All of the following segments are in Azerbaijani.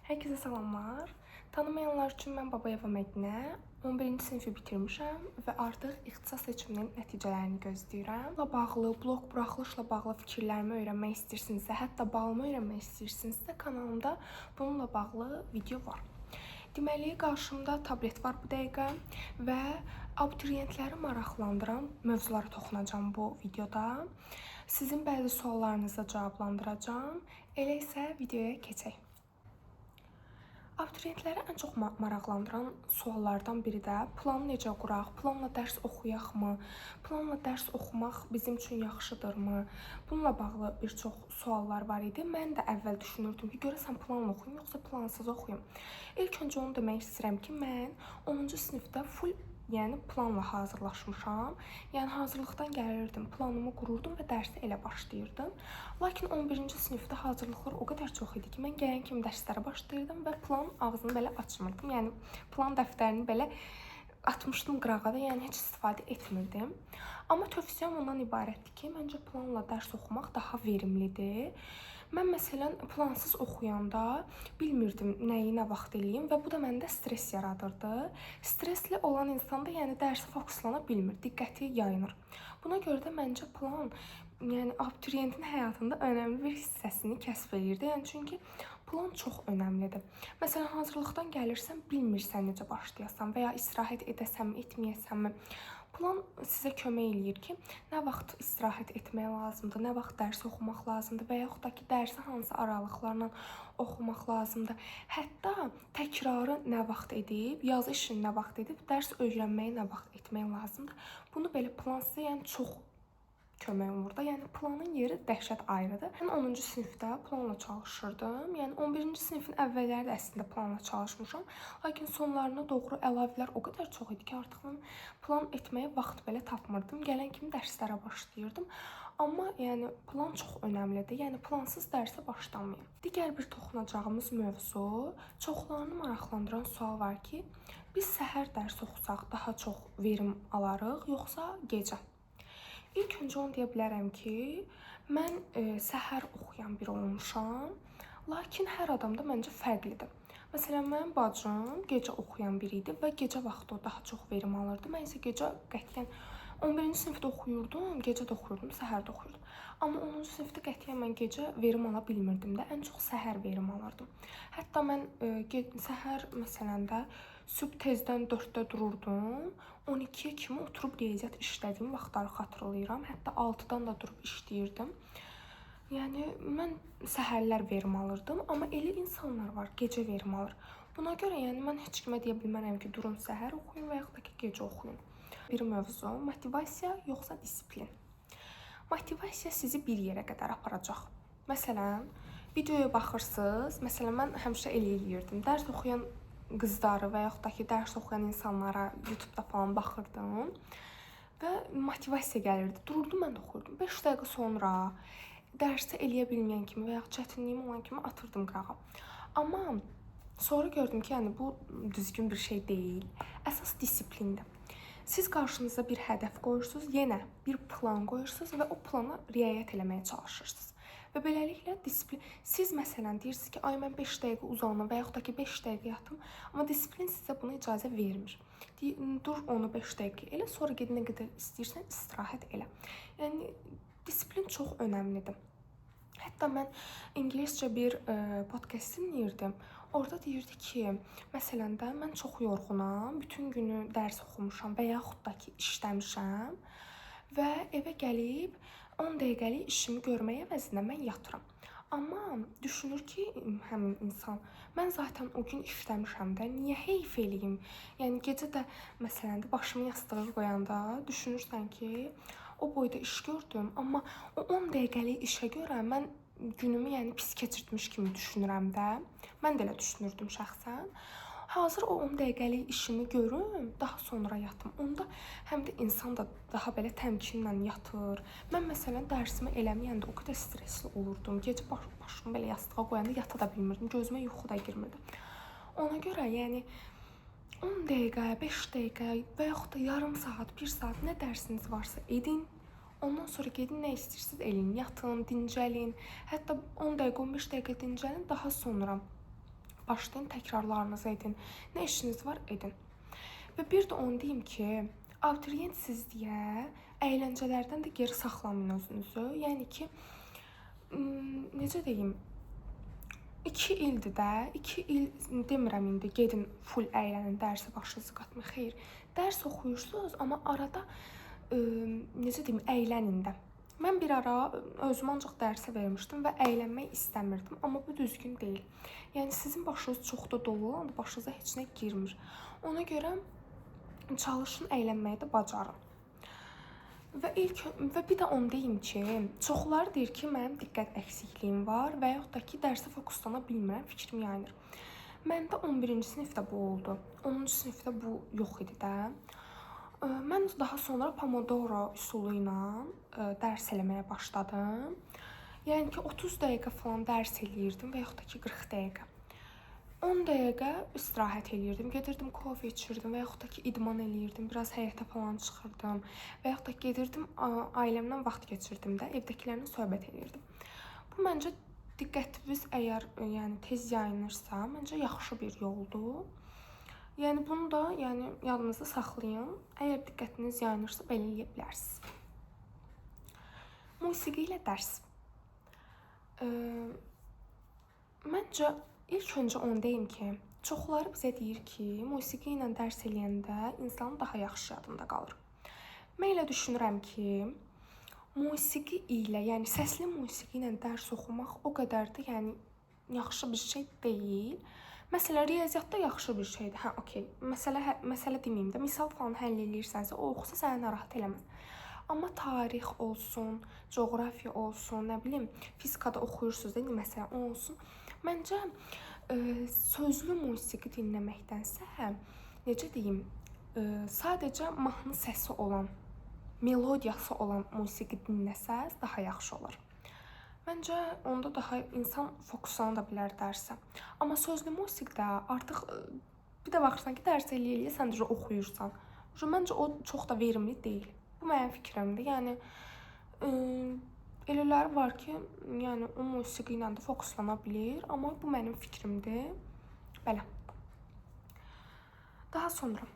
Herkese salamlar. Tanımayanlar üçün mən Babayeva Mədinə, 11-ci sinifi bitirmişəm və artıq ixtisas seçiminin nəticələrini gözləyirəm. Bununla bağlı, blok buraxılışla bağlı fikirlərimi öyrənmək istəyirsinizsə, hətta balımı öyrənmək istəyirsinizsə, kanalımda bununla bağlı video var. Deməli, qarşımda tablet var bu dəqiqə və abituriyentləri maraqlandıran mövzulara toxunacağam bu videoda. Sizin bəzi suallarınızı cavablandıracağam. Elə isə videoya keçək. Abituriyentləri ən çox maraqlandıran suallardan biri də planı necə quraq, planla dərs oxuyaqmı, planla dərs oxumaq bizim üçün yaxşıdırmı? Bununla bağlı bir çox suallar var idi. Mən də əvvəl düşünürdüm ki, görəsən planla oxuyum, yoxsa plansız oxuyum. İlk öncə onu demək istəyirəm ki, mən 10-cu sinifdə full planla hazırlaşmışam. Yəni hazırlıqdan gəlirdim, planımı qururdum və dərsə elə başlayırdım. Lakin 11-ci sinifdə hazırlıqlar o qədər çox idi ki, mən gələn kimi dərslərə başlayırdım və plan ağzını belə açmırdım. Yəni plan dəftərini belə atmışdım qırağa da, yəni heç istifadə etmirdim. Amma tövsiyəm ondan ibarətdir ki, məncə planla dərs oxumaq daha verimlidir. Mən məsələn plansız oxuyanda bilmirdim nəyi nə vaxt eləyim və bu da məndə stres yaradırdı. Stresli olan insan da yəni dərsə fokuslana bilmir, diqqəti yayınır. Buna görə də məncə plan yəni abituriyentin həyatında önəmli bir hissəsini kəsb eləyirdi. Yəni çünki plan çox önəmlidir. Məsələn, hazırlıqdan gəlirsən, bilmirsən necə başlayasan və ya istirahət edəsənmi, etməyəsənmi. Plan sizə kömək eləyir ki, nə vaxt istirahət etmək lazımdır, nə vaxt dərs oxumaq lazımdır və yaxud da ki, dərsi hansı aralıqlarla oxumaq lazımdır. Hətta təkrarı nə vaxt edib, yazı işini nə vaxt edib, dərs öyrənməyi nə vaxt etmək lazımdır. Bunu belə plan sizə yəni çox kömək olur da. Yəni planın yeri dəhşət ayrıdır. Mən 10-cu sinifdə planla çalışırdım. Yəni 11-ci sinifin əvvəlləri də əslində planla çalışmışam. Lakin sonlarına doğru əlavələr o qədər çox idi ki, artıq mən plan etməyə vaxt belə tapmırdım. Gələn kimi dərslərə başlayırdım. Amma yəni plan çox önəmlidir. Yəni plansız dərsə başlamayın. Digər bir toxunacağımız mövzu, çoxlarını maraqlandıran sual var ki, biz səhər dərs oxusaq daha çox verim alarıq, yoxsa gecə? İlk öncə onu deyə bilərəm ki, mən səhər oxuyan biri olmuşam, lakin hər adamda məncə fərqlidir. Məsələn, mənim bacım gecə oxuyan biri idi və gecə vaxtı o daha çox verim alırdı. Mən isə gecə qətiyyən 11-ci sinifdə oxuyurdum, gecə də oxuyurdum, səhər də oxuyurdum. Amma 10-cu sinifdə qətiyyən mən gecə verim ala bilmirdim də, ən çox səhər verim alırdım. Hətta mən səhər məsələn də sübh tezdən 4-də dururdum, 12-yə kimi oturub riyaziyyat işlədiyim vaxtları xatırlayıram. Hətta 6-dan da durub işləyirdim. Yəni mən səhərlər verim alırdım, amma elə insanlar var, gecə verim alır. Buna görə yəni mən heç kimə deyə bilmərəm ki, durun səhər oxuyun və yaxud da ki, gecə oxuyun. Bir mövzu, motivasiya yoxsa disiplin. Motivasiya sizi bir yerə qədər aparacaq. Məsələn, videoya baxırsınız, məsələn mən həmişə elə eləyirdim. Dərs oxuyan qızları və yaxud da ki, dərs oxuyan insanlara YouTube-da falan baxırdım və motivasiya gəlirdi. Dururdum, mən də oxuyurdum. 5 dəqiqə sonra dərsi eləyə bilməyən kimi və yaxud çətinliyim olan kimi atırdım qırağa. Amma sonra gördüm ki, yəni bu düzgün bir şey deyil. Əsas disiplindir. Siz qarşınıza bir hədəf qoyursunuz, yenə bir plan qoyursunuz və o plana riayət eləməyə çalışırsınız. Və beləliklə disiplin, siz məsələn deyirsiniz ki, ay mən 5 dəqiqə uzanım və yaxud da ki 5 dəqiqə yatım, amma disiplin sizə buna icazə vermir. Dur onu 5 dəqiqə elə, sonra ged nə qədər istəyirsən istirahət elə. Yəni disiplin çox önəmlidir. Hətta mən ingiliscə bir podkast dinləyirdim. Orada deyirdi ki, məsələn də mən çox yorğunam, bütün günü dərs oxumuşam və yaxud da ki işləmişəm və evə gəlib 10 dəqiqəlik işimi görməyə əvəzinə mən yatıram. Amma düşünür ki, həmin insan, mən zaten o gün işləmişəm də, niyə heyf eləyim? Yəni gecə də məsələn də başımı yastığa qoyanda düşünürsən ki, o boyda iş gördüm, amma o 10 dəqiqəlik işə görə mən günümü yəni pis keçirtmiş kimi düşünürəm də. Mən də elə düşünürdüm şəxsən. Hazır o 10 dəqiqəlik işimi görüm, daha sonra yatım. Onda həm də insan da daha belə təmkinlə yatır. Mən məsələn dərsimi eləməyəndə o qədər stresli olurdum. Gecə başımı belə yastığa qoyanda yata da bilmirdim. Gözümə yuxu da girmirdi. Ona görə yəni 10 dəqiqə, 5 dəqiqə və yaxud da yarım saat, 1 saat nə dərsiniz varsa edin. Ondan sonra gedin nə istəyirsiniz eləyin, yatın, dincəlin. Hətta 10 dəqiqə, 15 dəqiqə dincəlin, daha sonra başlayın, təkrarlarınızı edin. Nə işiniz var, edin. Və bir də onu deyim ki, abituriyentsiz deyə əyləncələrdən də geri saxlamayın özünüzü. Yəni ki, necə deyim, 2 ildir də, 2 il demirəm indi gedin full əylənin, dərsə başınızı qatmayın. Xeyr, dərs oxuyursunuz, amma arada necə deyim, əylənin də. Mən bir ara özümü ancaq dərsə vermişdim və əylənmək istəmirdim, amma bu düzgün deyil. Yəni sizin başınız çox da dolu olanda başınıza heç nə girmir. Ona görə çalışın, əylənməyi də bacarın. Və bir də onu deyim ki, çoxları deyir ki, mənim diqqət əksikliyim var və yaxud da ki, dərsə fokuslana bilmirəm, fikrim yayınır. Məndə 11-ci sinifdə bu oldu. 10-cu sinifdə bu yox idi də. Mən daha sonra Pomodoro üsulu ilə dərs eləməyə başladım. Yəni ki, 30 dəqiqə falan dərs eləyirdim və yaxud da ki, 40 dəqiqə. 10 dəqiqə istirahət eləyirdim, gedirdim kofe içirdim və yaxud da ki, idman eləyirdim, biraz həyətə falan çıxırdım və yaxud da gedirdim ailəmlə vaxt keçirdim də, evdəkilərlə söhbət eləyirdim. Bu məncə diqqətiniz əgər yəni tez yayınırsa, məncə yaxşı bir yoldur. Yəni bunu da yadınızda saxlayın. Əgər diqqətiniz yayınırsa belə eləyə bilərsiniz. Musiqi ilə dərs. Məncə İlk öncə onu deyim ki, çoxları bizə deyir ki, musiqi ilə dərs eləyəndə insanın daha yaxşı yadında qalır. Mən elə düşünürəm ki, musiqi ilə, yəni səsli musiqi ilə dərs oxumaq o qədər də yaxşı bir şey deyil. Məsələn, riyaziyyatda yaxşı bir şeydir. Hə, okey. Məsələ deməyim də, misal falan həll eləyirsənsə, o oxusa səni narahat eləməz. Amma tarix olsun, coğrafiya olsun, nə bilim, fizikada oxuyursunuz da, məsələn, o olsun. Məncə sözlü musiqi dinləməkdənsə, necə deyim, sadəcə mahnı səsi olan, melodiyası olan musiqi dinləsəz daha yaxşı olar. Məncə onda daha insan fokuslana da bilər dərsə. Amma sözlü musiqidə artıq bir də baxırsan ki, dərs eləyə sən də oxuyursan. Məncə o çox da verimli deyil. Bu mənim fikrimdir. Yəni elələri var ki, yəni o musiqi ilə də fokuslana bilir, amma bu mənim fikrimdir. Belə. Daha sonra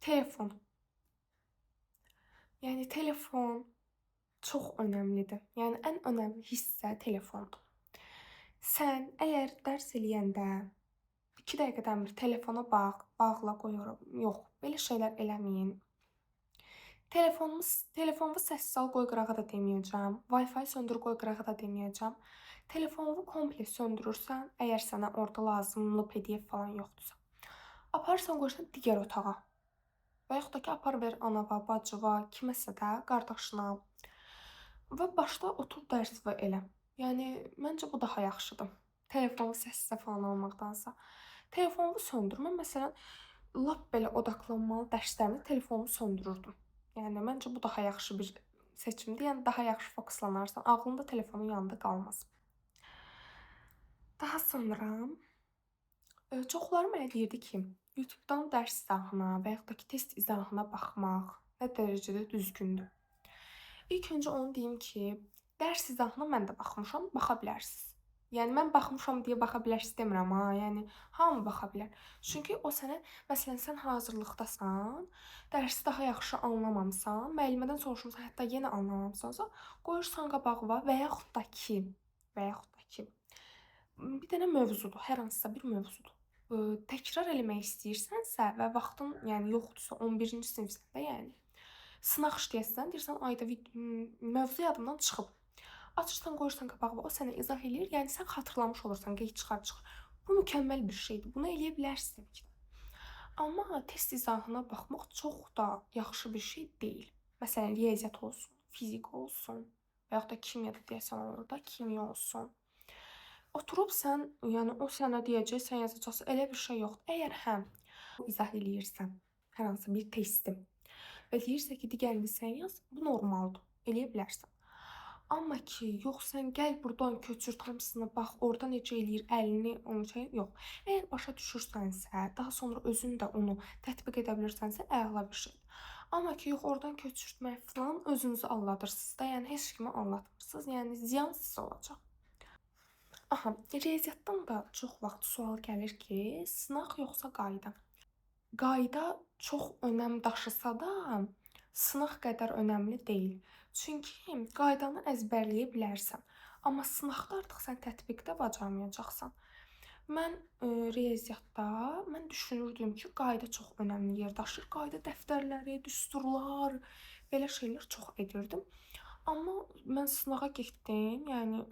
telefon. Yəni telefon çox önəmlidir. Yəni ən önəmli hissə telefondur. Sən əgər dərs eləyəndə 2 dəqiqədən bir telefona bağla qoyuram. Yox, belə şeylər eləməyin. Telefonumu səssiz al, qoy qırağa da deməyəcəm. Wi-Fi söndür, qoy qırağa da deməyəcəm. Telefonunu komple söndürürsən, əgər sənə orada lazımlı PDF falan yoxdursa. Aparırsan, qoyursan digər otağa. Və yaxud da ki, apar ver anava, bacıva, kiməsə də, qardaşına. Və başda otur dərs və elə. Yəni, məncə bu daha yaxşıdır. Telefonu səssizə falan almaqdansa. Telefonumu söndür. Mən məsələn, lap belə odaqlanmalı dərslərimdə telefonumu söndürürdüm. Yəni, məncə bu daha yaxşı bir seçimdir. Yəni, daha yaxşı fokuslanarsan, ağlında telefonun yanında qalmaz. Daha sonra çoxları mənə deyirdi ki, YouTube-dan dərs izahına və yaxud da ki, test izahına baxmaq nə dərəcədə düzgündür. İlk öncə onu deyim ki, dərs izahına mən də baxmışam, baxa bilərsiniz. Yəni, mən baxmışam deyə baxa bilərsiniz demirəm, ha. Yəni, hamı baxa bilər. Çünki o sənə, məsələn, sən hazırlıqdasan, dərsi daha yaxşı anlamamısan, müəllimədən soruşmusan, hətta yenə anlamamısansa, qoyursan qabağa və yaxud da ki, bir dənə mövzudur, hər hansısa bir mövzudur. Təkrar eləmək istəyirsənsə və vaxtın, yəni, yoxdursa, 11-ci sinifsəndə, yəni, sınaq işləyəsən, deyirsən, ayda mövzu yadımdan çıxıb. Açırsan, qoyursan qabağa, o sənə izah eləyir, yəni sən xatırlamış olursan, qeyd çıxar. Bu mükəmməl bir şeydir, bunu eləyə bilərsən təbii ki. Amma test izahına baxmaq çox da yaxşı bir şey deyil. Məsələn, riyaziyyat olsun, fizik olsun və yaxud da kimyada deyəsən orada, kimya olsun. Oturub sən, yəni o sənə deyəcək, sən yazacaqsan, elə bir şey yoxdur. Əgər izah eləyirsən hər hansı bir testi və deyirsə ki, digərini sən yaz, bu normaldır, eləyə bilərsən. Amma ki, yox, sən gəl burdan köçür, hamısını bax, orada necə eləyir, əlini, onu şey, yox. Əgər başa düşürsənsə, daha sonra özün də onu tətbiq edə bilirsənsə, əla bir şeydir. Amma ki, yox, oradan köçürtmək falan özünüzü aldadırsınız da, yəni heç kimi aldatmırsınız, yəni ziyan sizə olacaq. Aha, riyaziyyatdan da çox vaxt sual gəlir ki, sınaq yoxsa qayda? Qayda çox önəm daşısa da, sınaq qədər önəmli deyil. Çünki qaydanı əzbərləyə bilərsən, amma sınaqda artıq sən tətbiqdə bacarmayacaqsan. Mən riyaziyyatda düşünürdüm ki, qayda çox önəmli yer daşıyır. Qayda dəftərləri, düsturlar, belə şeylər çox edirdim. Amma mən sınağa getdim, yəni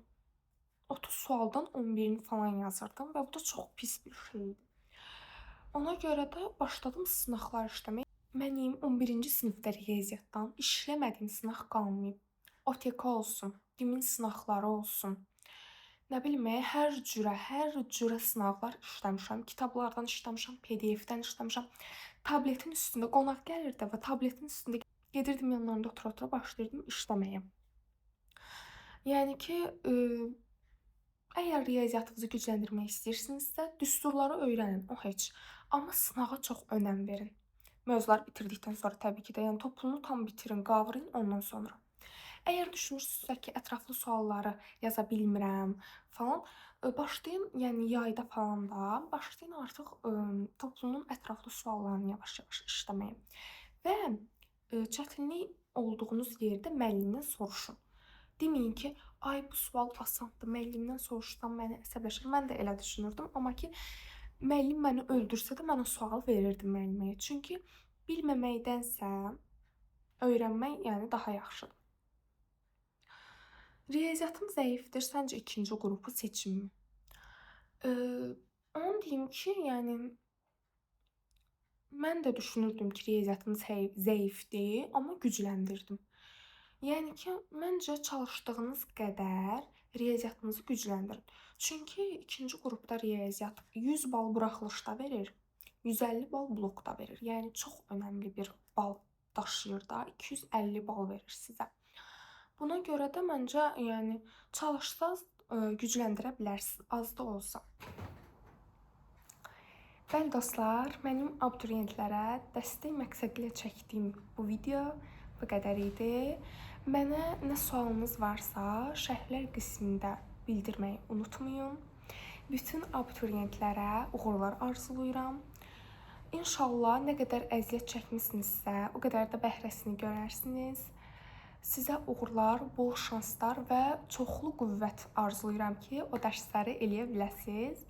30 sualdan 11-ni falan yazırdım və bu da çox pis bir şeydir. Ona görə də başladım sınaqlar işləməyə. Mənim 11-ci sinifdə riyaziyyatdan işləmədiyim sınaq qalmayıb. OTK olsun, dimin sınaqları olsun. Nə bilim, hər cürə sınaqlar işləmişəm. Kitablardan işləmişəm, PDF-dən işləmişəm. Tabletin üstündə qonaq gəlirdi və tabletin üstündə gedirdim yanlarında otura-otura başlayırdım işləməyə. Yəni ki, əgər riyaziyyatınızı gücləndirmək istəyirsinizsə, düsturları öyrənin, o heç. Amma sınağa çox önəm verin. Mövzuları bitirdikdən sonra təbii ki də, yəni toplumu tam bitirin, qavrayın ondan sonra. Əgər düşünürsünüzsə ki, ətraflı sualları yaza bilmirəm falan, başlayın, yəni yayda falan da başlayın artıq toplumun ətraflı suallarını yavaş-yavaş işləməyə. Və çətinlik olduğunuz yerdə müəllimdən soruşun. Deməyin ki, ay bu sual asandır, müəllimdən soruşsam məni əsəbləşir. Mən də elə düşünürdüm, amma ki müəllim məni öldürsə də mən o sualı verirdim müəlliməyə. Çünki bilməməkdənsə öyrənmək yəni daha yaxşıdır. Riyaziyyatım zəifdir, səncə ikinci qrupu seçimmi? Onu deyim ki, yəni mən də düşünürdüm ki, riyaziyyatım zəifdir, amma gücləndirdim. Yəni ki, məncə çalışdığınız qədər riyaziyyatınızı gücləndirin. Çünki ikinci qrupda riyaziyyat 100 bal buraxılışda verir, 150 bal blokda verir. Yəni çox önəmli bir bal daşıyır da, 250 bal verir sizə. Buna görə də məncə, yəni çalışsaz gücləndirə bilərsiniz, az da olsa. Bəli dostlar, mənim abituriyentlərə dəstək məqsədilə çəkdiyim bu video bu qədər idi. Mənə nə sualınız varsa, şərhlər qismində bildirməyi unutmayın. Bütün abituriyentlərə uğurlar arzulayıram. İnşallah nə qədər əziyyət çəkmisinizsə, o qədər də bəhrəsini görərsiniz. Sizə uğurlar, bol şanslar və çoxlu qüvvət arzulayıram ki, o dərsləri eləyə biləsiniz.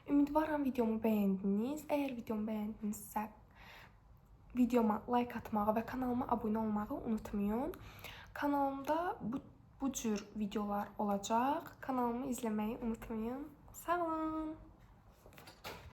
Ümidvaram videomu bəyəndiniz. Əgər videomu bəyəndinizsə, videoma like atmağı və kanalıma abunə olmağı unutmayın. Kanalımda bu cür videolar olacaq. Kanalımı izləməyi unutmayın. Sağ olun.